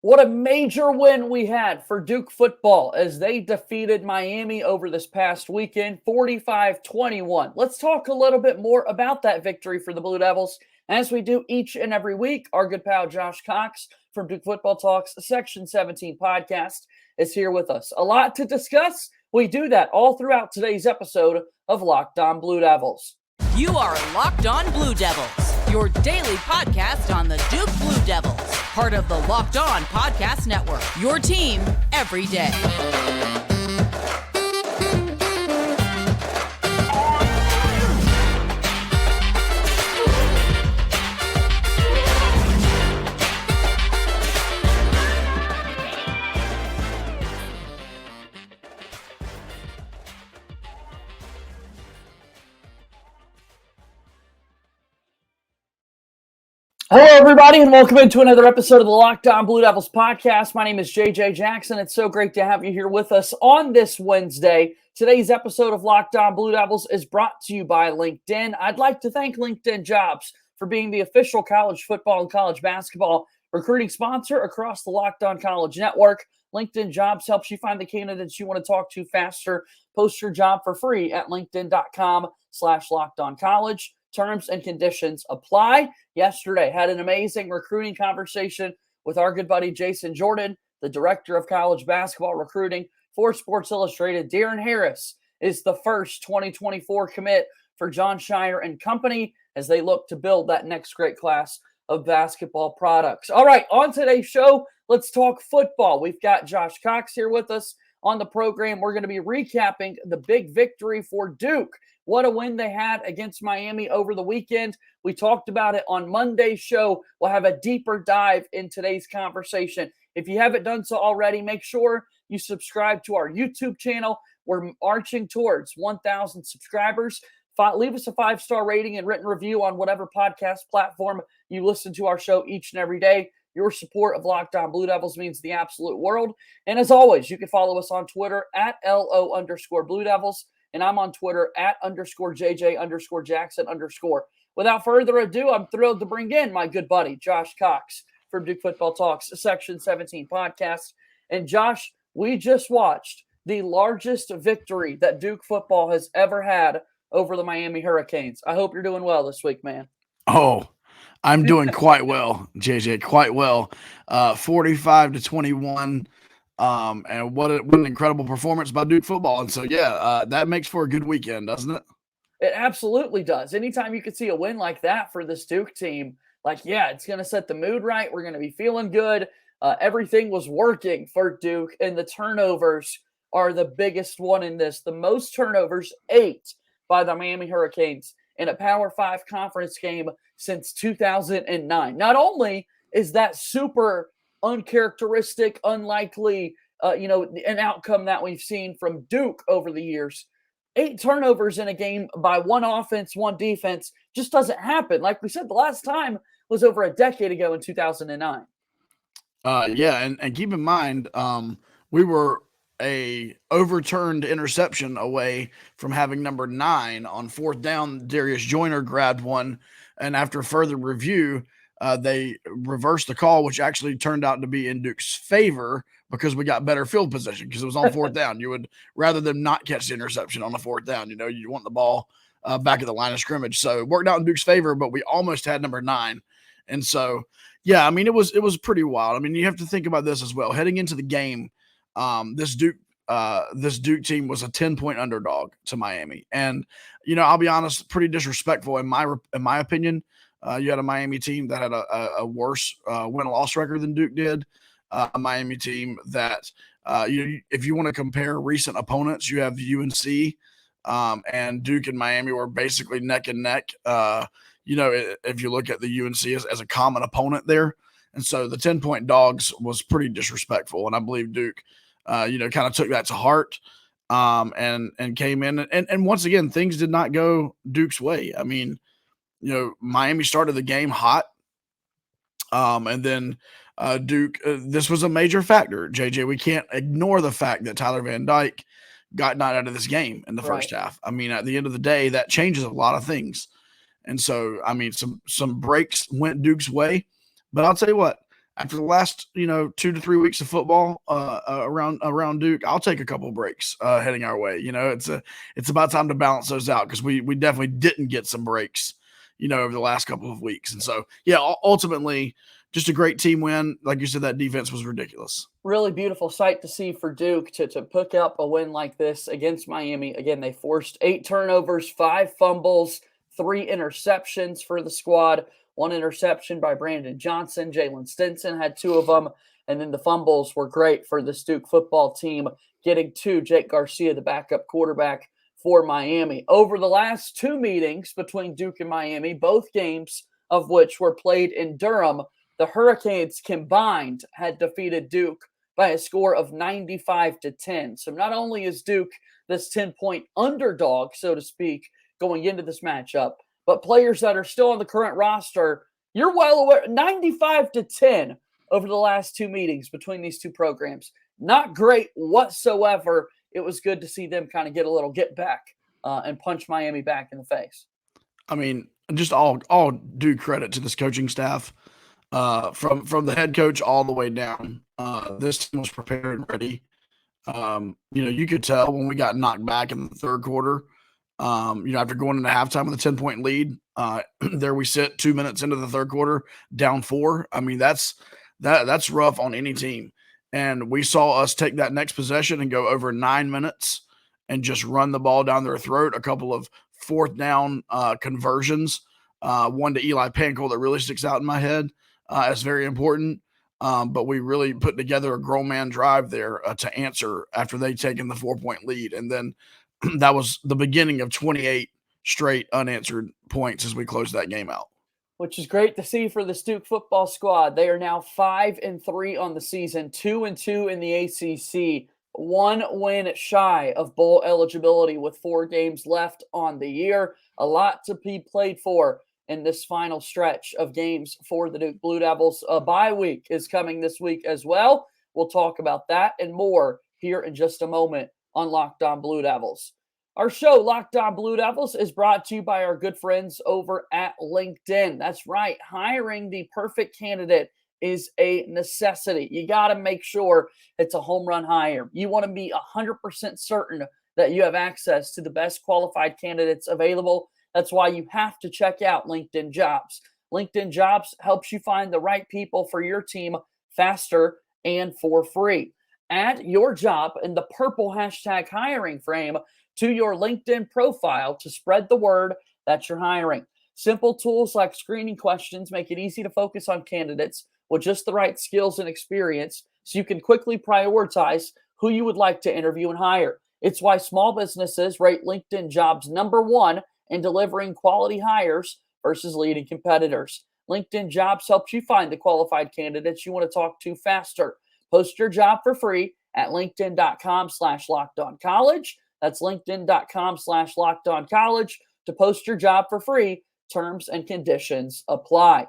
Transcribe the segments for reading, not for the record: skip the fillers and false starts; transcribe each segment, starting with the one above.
What a major win we had for Duke football as they defeated Miami over this past weekend, 45-21. Let's talk a little bit more about that victory for the Blue Devils. As we do each and every week, our good pal Josh Cox from Duke Football Talks Section 17 podcast is here with us. A lot to discuss. We do that all throughout today's episode of Locked On Blue Devils. You are Locked On Blue Devils, your daily podcast on the Duke Blue Devils, part of the Locked On Podcast Network, your team every day. Hello, everybody, and welcome into another episode of the Locked On Blue Devils podcast. My name is JJ Jackson. It's so great to have you here with us on this Wednesday. Today's episode of Locked On Blue Devils is brought to you by LinkedIn. I'd like to thank LinkedIn Jobs for being the official college football and college basketball recruiting sponsor across the Locked On College Network. LinkedIn Jobs helps you find the candidates you want to talk to faster. Post your job for free at linkedin.com/lockedoncollege. Terms and conditions apply. Yesterday, had an amazing recruiting conversation with our good buddy Jason Jordan, the director of college basketball recruiting for Sports Illustrated. Darren Harris is the first 2024 commit for John Shire and company as they look to build that next great class of basketball products. All right, on today's show, let's talk football. We've got Josh Cox here with us on the program. We're going to be recapping the big victory for Duke. What a win they had against Miami over the weekend. We talked about it on Monday's show. We'll have a deeper dive in today's conversation. If you haven't done so already, make sure you subscribe to our YouTube channel. We're marching towards 1,000 subscribers. Leave us a 5-star rating and written review on whatever podcast platform you listen to our show each and every day. Your support of Locked On Blue Devils means the absolute world. And as always, you can follow us on Twitter at @LO_Blue Devils. And I'm on Twitter at _JJ_Jackson_. Without further ado, I'm thrilled to bring in my good buddy, Josh Cox from Duke Football Talks Section 17 podcast. And Josh, we just watched the largest victory that Duke football has ever had over the Miami Hurricanes. I hope you're doing well this week, man. Oh, I'm doing quite well, JJ, quite well. 45-21. And what an incredible performance by Duke football. And so, that makes for a good weekend, doesn't it? It absolutely does. Anytime you could see a win like that for this Duke team, it's going to set the mood right. We're going to be feeling good. Everything was working for Duke, and the turnovers are the biggest one in this. The most turnovers, 8 by the Miami Hurricanes in a Power 5 conference game since 2009. Not only is that super uncharacteristic, unlikely, an outcome that we've seen from Duke over the years. 8 turnovers in a game by one offense, one defense just doesn't happen. Like we said, the last time was over a decade ago in 2009. And keep in mind, we were a overturned interception away from having number 9 on 4th down. Darius Joyner grabbed one, and after further review, they reversed the call, which actually turned out to be in Duke's favor because we got better field position because it was on 4th down. You would rather them not catch the interception on the 4th down. You want the ball back at the line of scrimmage. So it worked out in Duke's favor, but we almost had number 9. And so, it was pretty wild. I mean, you have to think about this as well. Heading into the game, this Duke team was a 10-point underdog to Miami. And, I'll be honest, pretty disrespectful in my opinion. You had a Miami team that had a worse win-loss record than Duke did. A Miami team that, if you want to compare recent opponents, you have UNC and Duke and Miami were basically neck and neck. If you look at the UNC as a common opponent there. And so the 10-point dogs was pretty disrespectful. And I believe Duke, kind of took that to heart and came in. And once again, things did not go Duke's way. I mean, Miami started the game hot. And then Duke, this was a major factor, JJ. We can't ignore the fact that Tyler Van Dyke got knocked out of this game in the first half. I mean, at the end of the day, that changes a lot of things. And so, I mean, some breaks went Duke's way. But I'll tell you what, after the last, 2 to 3 weeks of football around Duke, I'll take a couple of breaks heading our way. It's about time to balance those out because we definitely didn't get some breaks, over the last couple of weeks. And so, yeah, ultimately, just a great team win. Like you said, that defense was ridiculous. Really beautiful sight to see for Duke to pick up a win like this against Miami. Again, they forced 8 turnovers, 5 fumbles, 3 interceptions for the squad. 1 interception by Brandon Johnson. Jalen Stinson had 2 of them. And then the fumbles were great for this Duke football team, getting to Jake Garcia, the backup quarterback for Miami. Over the last 2 meetings between Duke and Miami, both games of which were played in Durham, the Hurricanes combined had defeated Duke by a score of 95-10. So not only is Duke this 10-point underdog, so to speak, going into this matchup, but players that are still on the current roster, you're well aware, 95-10 over the last 2 meetings between these 2 programs. Not great whatsoever. It was good to see them kind of get a little get back and punch Miami back in the face. I mean, just all due credit to this coaching staff, from the head coach all the way down. This team was prepared and ready. You could tell when we got knocked back in the third quarter. After going into halftime with a 10-point lead, there we sit 2 minutes into the third quarter, down 4. I mean, that's rough on any team. And we saw us take that next possession and go over 9 minutes and just run the ball down their throat. A couple of fourth down conversions, one to Eli Pankel that really sticks out in my head as very important. But we really put together a grown man drive there to answer after they'd taken the 4-point lead. And then that was the beginning of 28 straight unanswered points as we closed that game out. Which is great to see for the Duke football squad. They are now 5-3 on the season, 2-2 in the ACC, 1 win shy of bowl eligibility with 4 games left on the year. A lot to be played for in this final stretch of games for the Duke Blue Devils. A bye week is coming this week as well. We'll talk about that and more here in just a moment on Locked On Blue Devils. Our show, Locked On Blue Devils, is brought to you by our good friends over at LinkedIn. That's right. Hiring the perfect candidate is a necessity. You got to make sure it's a home run hire. You want to be 100% certain that you have access to the best qualified candidates available. That's why you have to check out LinkedIn Jobs. LinkedIn Jobs helps you find the right people for your team faster and for free. Add your job in the purple hashtag hiring frame to your LinkedIn profile to spread the word that you're hiring. Simple tools like screening questions make it easy to focus on candidates with just the right skills and experience so you can quickly prioritize who you would like to interview and hire. It's why small businesses rate LinkedIn Jobs #1 in delivering quality hires versus leading competitors. LinkedIn Jobs helps you find the qualified candidates you want to talk to faster. Post your job for free at linkedin.com/lockedoncollege. That's linkedin.com/lockedoncollege to post your job for free. Terms and conditions apply.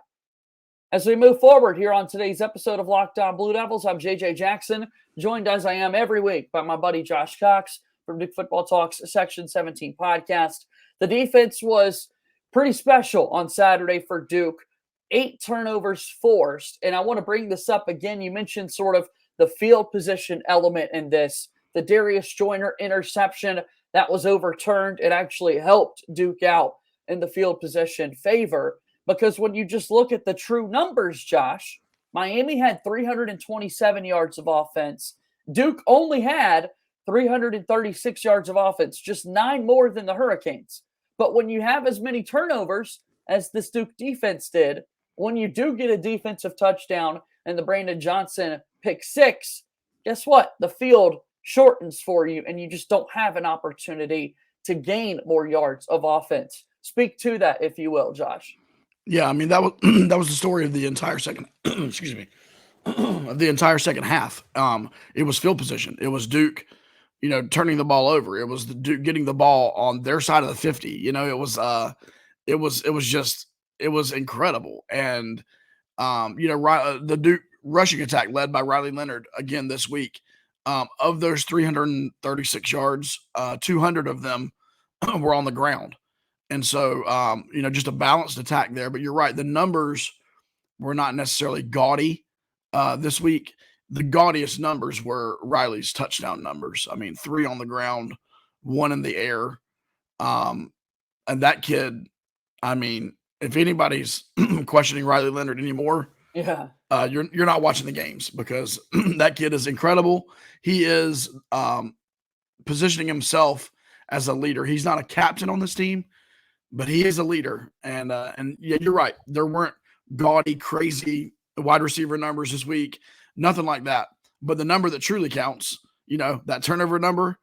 As we move forward here on today's episode of Locked On Blue Devils, I'm JJ Jackson, joined as I am every week by my buddy Josh Cox from Duke Football Talks Section 17 podcast. The defense was pretty special on Saturday for Duke. 8 turnovers forced. And I want to bring this up again. You mentioned sort of the field position element in this. The Darius Joyner interception that was overturned. It actually helped Duke out in the field position favor because when you just look at the true numbers, Josh, Miami had 327 yards of offense. Duke only had 336 yards of offense, just 9 more than the Hurricanes. But when you have as many turnovers as this Duke defense did, when you do get a defensive touchdown and the Brandon Johnson pick 6, guess what? The field shortens for you, and you just don't have an opportunity to gain more yards of offense. Speak to that, if you will, Josh. Yeah, I mean, that was that was the story of the entire second excuse me, of the entire second half. It was field position. It was Duke, turning the ball over. It was the Duke getting the ball on their side of the 50. It was incredible. And the Duke rushing attack led by Riley Leonard again this week. Of those 336 yards, 200 of them were on the ground. And so, just a balanced attack there. But you're right, the numbers were not necessarily gaudy. this week, the gaudiest numbers were Riley's touchdown numbers. I mean, 3 on the ground, 1 in the air. And that kid, I mean, if anybody's questioning Riley Leonard anymore, Yeah. You're not watching the games, because that kid is incredible. He is positioning himself as a leader. He's not a captain on this team, but he is a leader. And yeah, you're right. There weren't gaudy, crazy wide receiver numbers this week, nothing like that. But the number that truly counts, that turnover number,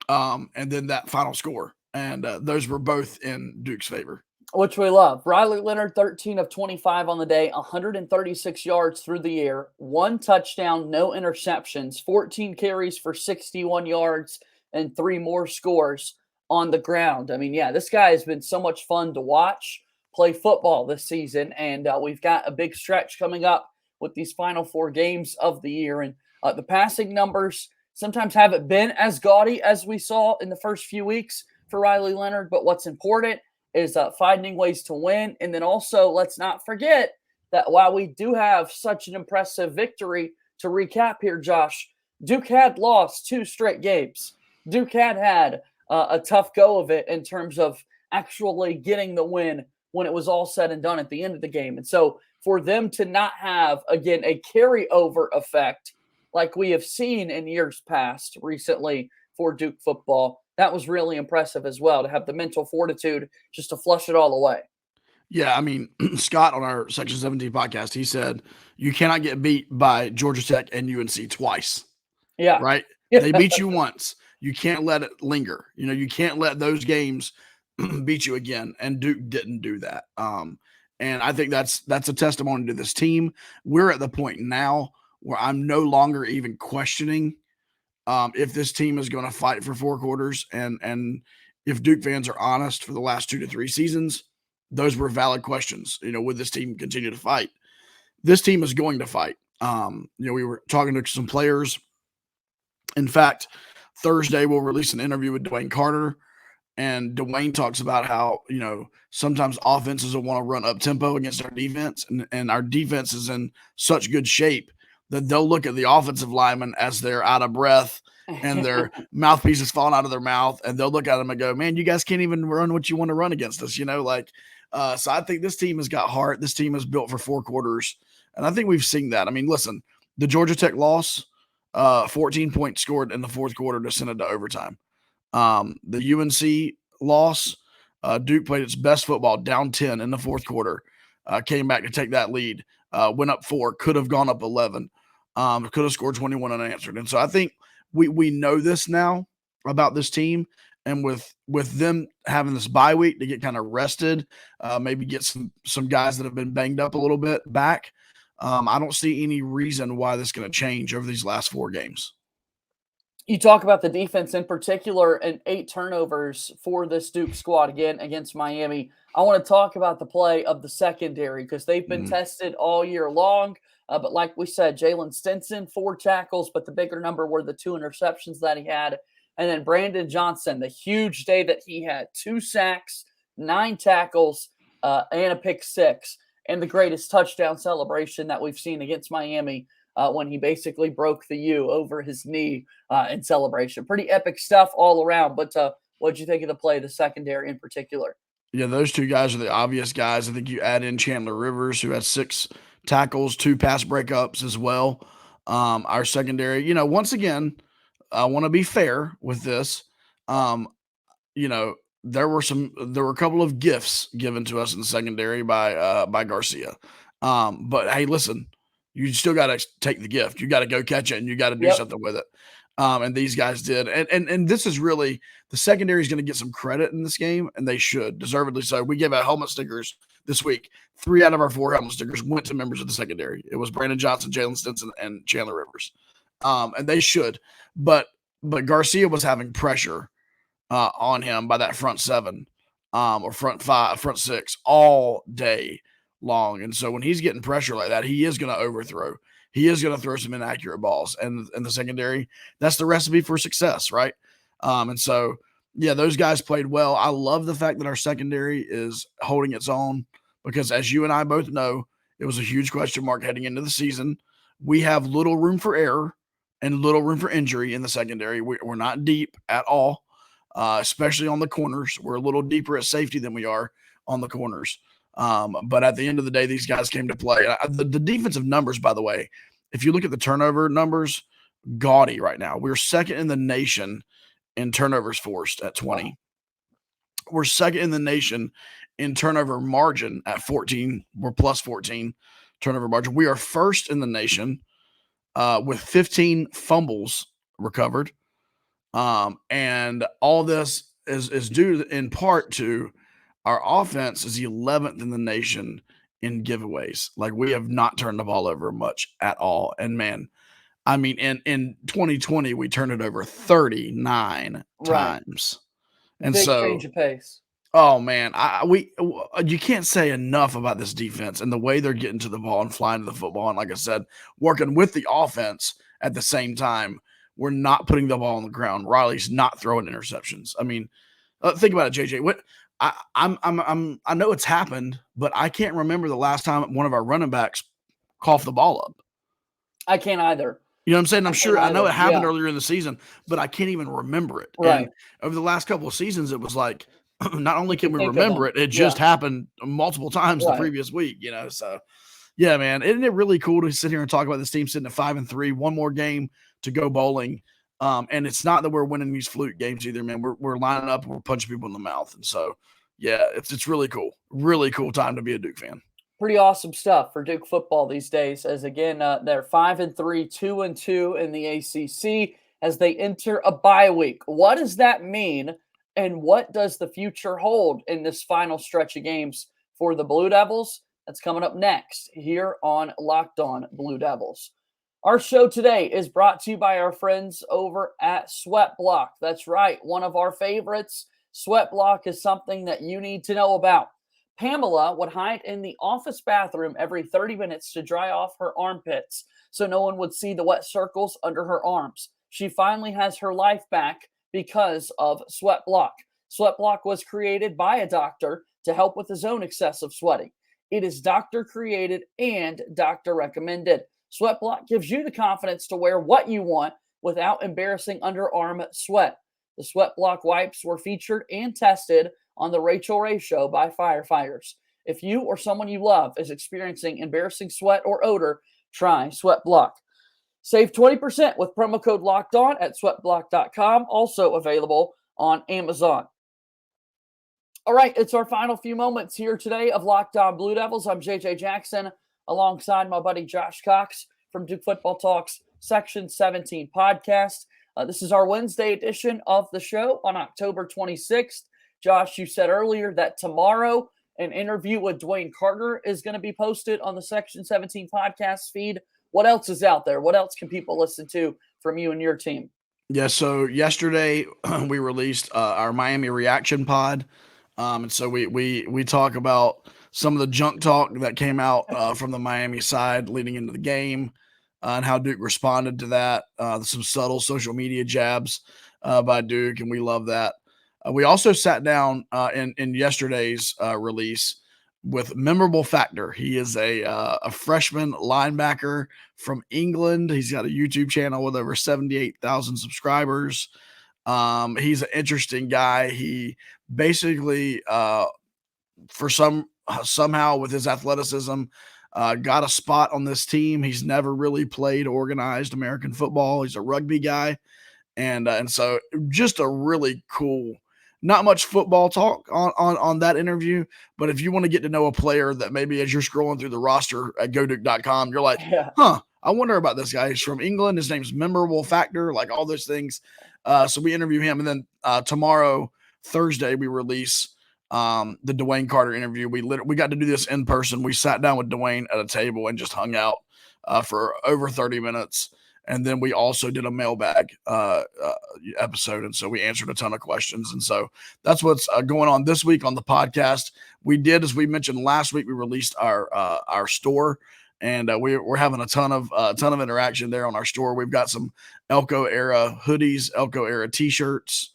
and then that final score. And those were both in Duke's favor. Which we love. Riley Leonard, 13 of 25 on the day, 136 yards through the air, 1 touchdown, no interceptions, 14 carries for 61 yards, and 3 more scores on the ground. I mean, yeah, this guy has been so much fun to watch play football this season, and we've got a big stretch coming up with these final 4 games of the year. And the passing numbers sometimes haven't been as gaudy as we saw in the first few weeks for Riley Leonard, but what's important is finding ways to win. And then also, let's not forget that while we do have such an impressive victory, to recap here, Josh, Duke had lost 2 straight games. Duke had a tough go of it in terms of actually getting the win when it was all said and done at the end of the game. And so for them to not have, again, a carryover effect like we have seen in years past recently for Duke football, that was really impressive as well, to have the mental fortitude just to flush it all away. Yeah, I mean, Scott on our Section 17 podcast, he said, you cannot get beat by Georgia Tech and UNC twice. Yeah. Right? They beat you once. You can't let it linger. You can't let those games beat you again. And Duke didn't do that. And I think that's a testimony to this team. We're at the point now where I'm no longer even questioning if this team is going to fight for 4 quarters. And if Duke fans are honest, for the last 2 to 3 seasons, those were valid questions. Would this team continue to fight? This team is going to fight. We were talking to some players. In fact, Thursday we'll release an interview with Dwayne Carter, and Dwayne talks about how, sometimes offenses will want to run up tempo against our defense, and our defense is in such good shape that they'll look at the offensive linemen as they're out of breath and their mouthpiece is falling out of their mouth, and they'll look at them and go, man, you guys can't even run what you want to run against us, so I think this team has got heart. This team is built for 4 quarters, and I think we've seen that. I mean, listen, the Georgia Tech loss, 14 points scored in the 4th quarter to send it to overtime. The UNC loss, Duke played its best football, down 10 in the 4th quarter, came back to take that lead, went up 4, could have gone up 11. Could have scored 21 unanswered. And so I think we know this now about this team, and with them having this bye week to get kind of rested, maybe get some guys that have been banged up a little bit back. I don't see any reason why this is going to change over these last 4 games. You talk about the defense in particular, and 8 turnovers for this Duke squad again against Miami. I want to talk about the play of the secondary, because they've been tested all year long. But like we said, Jalen Stinson, 4 tackles, but the bigger number were the 2 interceptions that he had. And then Brandon Johnson, the huge day that he had, 2 sacks, 9 tackles, and a pick 6, and the greatest touchdown celebration that we've seen against Miami when he basically broke the U over his knee in celebration. Pretty epic stuff all around. But what did you think of the play, the secondary in particular? Yeah, those 2 guys are the obvious guys. I think you add in Chandler Rivers, who had 6 tackles, 2 pass breakups as well. Our secondary, once again, I want to be fair with this. There were a couple of gifts given to us in the secondary by Garcia. But hey, listen, you still got to take the gift. You got to go catch it, and you got to do something with it. And these guys did. And this is really, the secondary is going to get some credit in this game, and they should, deservedly so. We gave out helmet stickers this week. 3 out of our 4 helmet stickers went to members of the secondary. It was Brandon Johnson, Jalen Stinson, and Chandler Rivers. And they should. But Garcia was having pressure on him by that front 7 or front 5, front 6 all day long. And so when he's getting pressure like that, he is going to overthrow. He is going to throw some inaccurate balls. And in the secondary, that's the recipe for success, right? And so, yeah, those guys played well. I love the fact that our secondary is holding its own, because as you and I both know, it was a huge question mark heading into the season we have little room for error and little room for injury in the secondary. We're not deep at all, especially on the corners. We're a little deeper at safety than we are on the corners. But at the end of the day, these guys came to play. The defensive numbers, by the way, if you look at the turnover numbers, gaudy right now. We're second in the nation in turnovers forced at 20. Wow. We're second in the nation in turnover margin at 14. We're plus 14 turnover margin. We are first in the nation with 15 fumbles recovered. And all this is due in part to our offense is the 11th in the nation in giveaways. Like, we have not turned the ball over much at all. And man, I mean, in 2020, we turned it over 39 times. And big so change of pace. Oh man, you can't say enough about this defense and the way they're getting to the ball and flying to the football. And like I said, working with the offense at the same time. We're not putting the ball on the ground. Riley's not throwing interceptions. I mean, think about it, JJ. I know it's happened, but I can't remember the last time one of our running backs coughed the ball up. I can't either. You know what I'm saying? I'm sure I know it happened earlier in the season, but I can't even remember it. Right. And over the last couple of seasons, it was like, not only can we remember it, it just happened multiple times the previous week, you know? So yeah, man, isn't it really cool to sit here and talk about this team sitting at 5-3, one more game to go bowling. And it's not that we're winning these fluke games either, man. We're lining up and we're punching people in the mouth. And so, yeah, it's really cool. Really cool time to be a Duke fan. Pretty awesome stuff for Duke football these days, as again, they're 5-3, 2-2 in the ACC as they enter a bye week. What does that mean? And what does the future hold in this final stretch of games for the Blue Devils? That's coming up next here on Locked On Blue Devils. Our show today is brought to you by our friends over at SweatBlock. That's right, one of our favorites. SweatBlock is something that you need to know about. Pamela would hide in the office bathroom every 30 minutes to dry off her armpits so no one would see the wet circles under her arms. She finally has her life back because of SweatBlock. SweatBlock was created by a doctor to help with his own excessive sweating. It is doctor created and doctor recommended. SweatBlock gives you the confidence to wear what you want without embarrassing underarm sweat. The SweatBlock wipes were featured and tested on the Rachel Ray Show by firefighters. If you or someone you love is experiencing embarrassing sweat or odor, try SweatBlock. Save 20% with promo code LOCKEDON at sweatblock.com, also available on Amazon. All right, it's our final few moments here today of Locked On Blue Devils. I'm JJ Jackson alongside my buddy Josh Cox from Duke Football Talk's Section 17 podcast. This is our Wednesday edition of the show on October 26th. Josh, you said earlier that tomorrow an interview with Dwayne Carter is going to be posted on the Section 17 podcast feed. What else is out there? What else can people listen to from you and your team? Yeah, so yesterday we released our Miami reaction pod. And so we talk about some of the junk talk that came out from the Miami side leading into the game and how Duke responded to that. Some subtle social media jabs by Duke, and we love that. We also sat down in yesterday's release with Memorable Factor. He is a freshman linebacker from England. He's got a YouTube channel with over 78,000 subscribers. He's an interesting guy. He basically, somehow with his athleticism, got a spot on this team. He's never really played organized American football. He's a rugby guy. And so just a really cool, not much football talk on that interview, but if you want to get to know a player that maybe as you're scrolling through the roster at goduke.com, you're like, I wonder about this guy. He's from England. His name's Memorable Factor, like all those things. So we interview him. And then tomorrow, Thursday, we release the Dwayne Carter interview. We got to do this in person. We sat down with Dwayne at a table and just hung out for over 30 minutes. And then we also did a mailbag episode. And so we answered a ton of questions. And so that's what's going on this week on the podcast. We did, as we mentioned last week, we released our store. And we're having a ton of interaction there on our store. We've got some Elko era hoodies, Elko era t-shirts.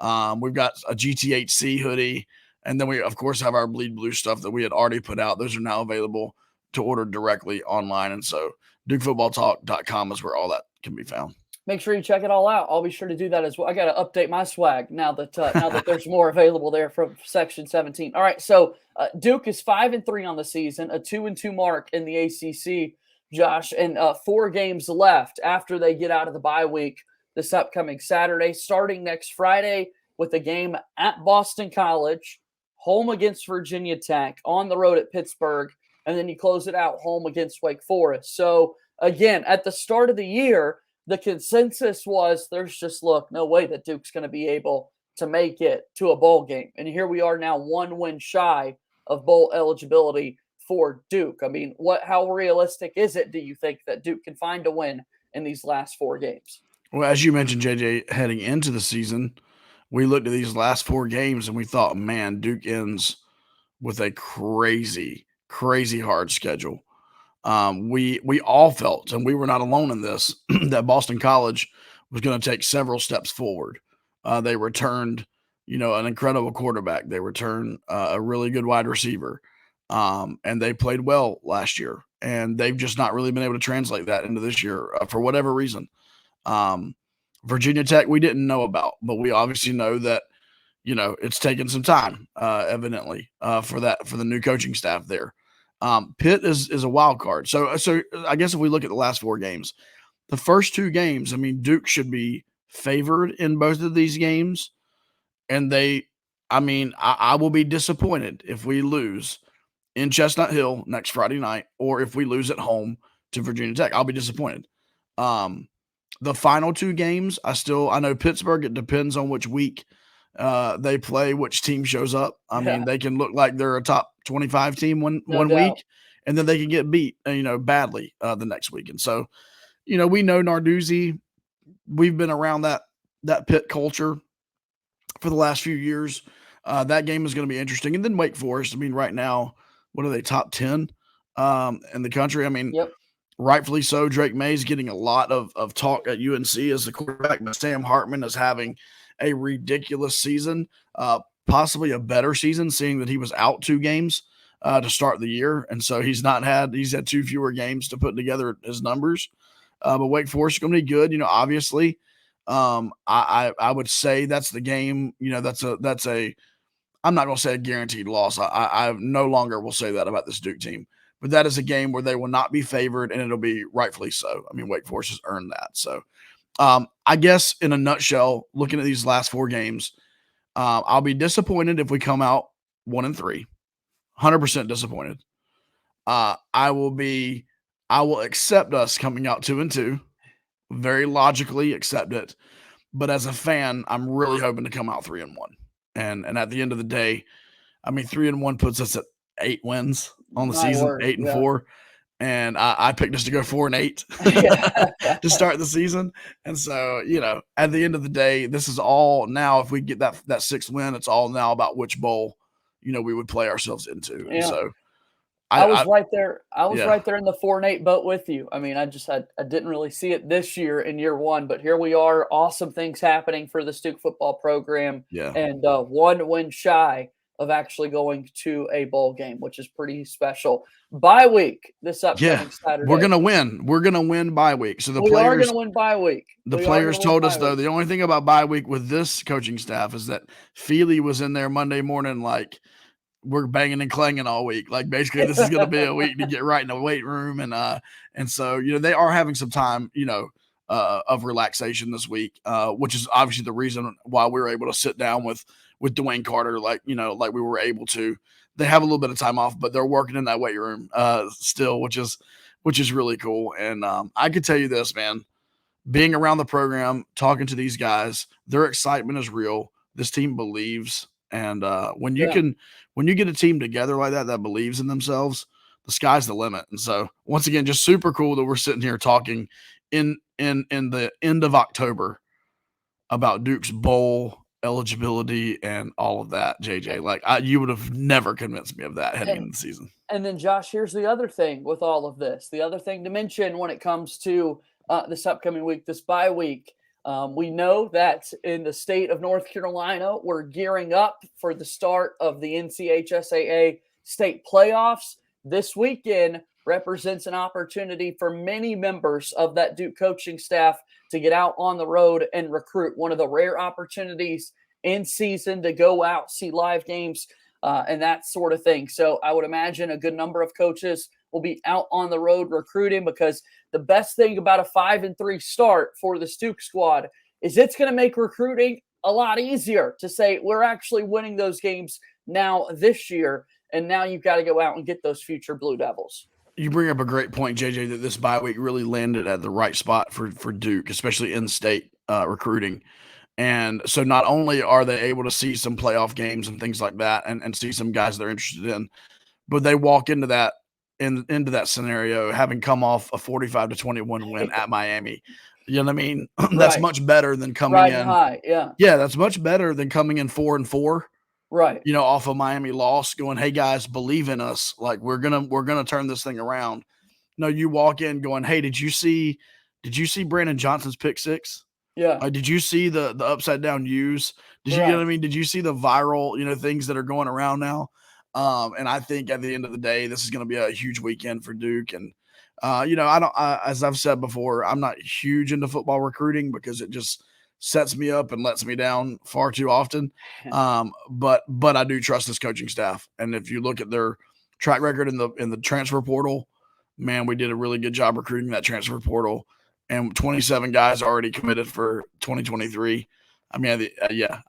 We've got a GTHC hoodie. And then we, of course, have our Bleed Blue stuff that we had already put out. Those are now available to order directly online. And so DukeFootballTalk.com is where all that can be found. Make sure you check it all out. I'll be sure to do that as well. I got to update my swag now that there's more available there from Section 17. All right, so Duke is 5-3 on the season, a 2-2 mark in the ACC, Josh, and 4 games left after they get out of the bye week this upcoming Saturday, starting next Friday with a game at Boston College, home against Virginia Tech, on the road at Pittsburgh, and then you close it out home against Wake Forest. So again, at the start of the year, the consensus was there's just no way that Duke's going to be able to make it to a bowl game. And here we are now 1 win shy of bowl eligibility for Duke. I mean, how realistic is it, do you think, that Duke can find a win in these last 4 games? Well, as you mentioned, JJ, heading into the season, we looked at these last 4 games and we thought, man, Duke ends with a crazy, crazy hard schedule. We all felt, and we were not alone in this, that Boston College was going to take several steps forward. They returned, an incredible quarterback. They returned a really good wide receiver, and they played well last year. And they've just not really been able to translate that into this year for whatever reason. Virginia Tech we didn't know about, but we obviously know that it's taken some time, evidently, for the new coaching staff there. Pitt is a wild card. So I guess if we look at the last 4 games, the first 2 games, I mean, Duke should be favored in both of these games. And I will be disappointed if we lose in Chestnut Hill next Friday night, or if we lose at home to Virginia Tech. I'll be disappointed. The final 2 games, I know Pittsburgh, it depends on which week they play, which team shows up. I mean, they can look like they're a top 25 team one week, and then they can get beat, badly the next week. And so, we know Narduzzi. We've been around that Pitt culture for the last few years. That game is going to be interesting. And then Wake Forest, I mean, right now, what are they, top 10 in the country? I mean, yep. Rightfully so. Drake May's getting a lot of talk at UNC as the quarterback, but Sam Hartman is having a ridiculous season, possibly a better season, seeing that he was out 2 games to start the year. And so he's had 2 fewer games to put together his numbers. But Wake Forest is going to be good. Obviously, I would say that's the game. I'm not going to say a guaranteed loss. I no longer will say that about this Duke team. But that is a game where they will not be favored, and it'll be rightfully so. I mean, Wake Forest has earned that. So I guess in a nutshell, looking at these last 4 games, I'll be disappointed if we come out 1-3, 100% disappointed. I will accept us coming out 2-2, very logically accept it. But as a fan, I'm really hoping to come out 3-1. And at the end of the day, I mean, 3-1 puts us at 8 wins on the season, 8-4. And I picked us to go 4-8 to start the season. And so, at the end of the day, this is all now, if we get that 6th win, it's all now about which bowl, we would play ourselves into. And so I was right there. I was right there in the 4-8 boat with you. I mean, I didn't really see it this year in year 1, but here we are. Awesome things happening for the Duke football program. Yeah. And 1 win shy of actually going to a bowl game, which is pretty special. Bye week this upcoming Saturday. We're gonna win. We're gonna win bye week. So we are gonna win bye week. The players told us though, the only thing about bye week with this coaching staff is that Feely was in there Monday morning like, we're banging and clanging all week. Like, basically, this is going to be a week to get right in the weight room. And so, they are having some time, of relaxation this week, which is obviously the reason why we were able to sit down with Dwayne Carter, like we were able to. They have a little bit of time off, but they're working in that weight room still, which is really cool. And I could tell you this, man, being around the program, talking to these guys, their excitement is real. This team believes. And when you get a team together like that believes in themselves, the sky's the limit. And so once again, just super cool that we're sitting here talking in the end of October about Duke's bowl eligibility and all of that, JJ. Like you would have never convinced me of that heading into the season. And then Josh, here's the other thing with all of this. The other thing to mention when it comes to this upcoming week, this bye week. We know that in the state of North Carolina, we're gearing up for the start of the NCHSAA state playoffs. This weekend, represents an opportunity for many members of that Duke coaching staff to get out on the road and recruit. One of the rare opportunities in season to go out, see live games, and that sort of thing. So I would imagine a good number of coaches will be out on the road recruiting, because the best thing about a 5-3 start for the Duke squad is it's going to make recruiting a lot easier to say we're actually winning those games now this year, and now you've got to go out and get those future Blue Devils. You bring up a great point, JJ, that this bye week really landed at the right spot for Duke, especially in-state recruiting. And so not only are they able to see some playoff games and things like that and see some guys they're interested in, but they walk into that scenario having come off a 45-21 win at Miami. You know what I mean? That's Right. much better than coming Riding in high, yeah. Yeah, that's much better than coming in 4-4. Right. You know, off a Miami loss, going, "Hey guys, believe in us. Like we're gonna turn this thing around." No, you walk in going, "Hey, did you see Brandon Johnson's pick six? Yeah. Did you see the upside down U's? Did you, you know what I mean? Did you see the viral, things that are going around now?" And I think at the end of the day, this is going to be a huge weekend for Duke. And as I've said before, I'm not huge into football recruiting because it just sets me up and lets me down far too often. But I do trust this coaching staff. And if you look at their track record in the transfer portal, man, we did a really good job recruiting that transfer portal. And 27 guys already committed for 2023. I mean,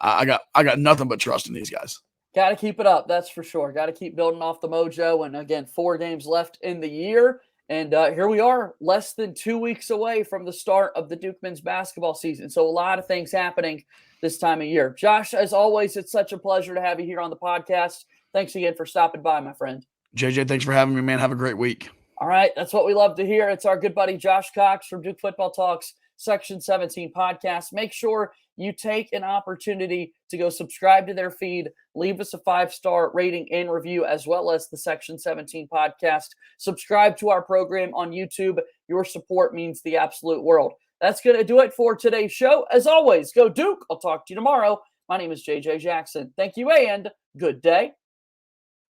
I got nothing but trust in these guys. Got to keep it up, that's for sure. Got to keep building off the mojo. And again, 4 games left in the year. And here we are, less than 2 weeks away from the start of the Duke men's basketball season. So a lot of things happening this time of year. Josh, as always, it's such a pleasure to have you here on the podcast. Thanks again for stopping by, my friend. JJ, thanks for having me, man. Have a great week. All right, that's what we love to hear. It's our good buddy Josh Cox from Duke Football Talks Section 17 podcast. Make sure you take an opportunity to go subscribe to their feed, leave us a 5-star rating and review, as well as the Section 17 podcast. Subscribe to our program on YouTube. Your support means the absolute world. That's going to do it for today's show. As always, go Duke. I'll talk to you tomorrow. My name is JJ Jackson. Thank you and good day.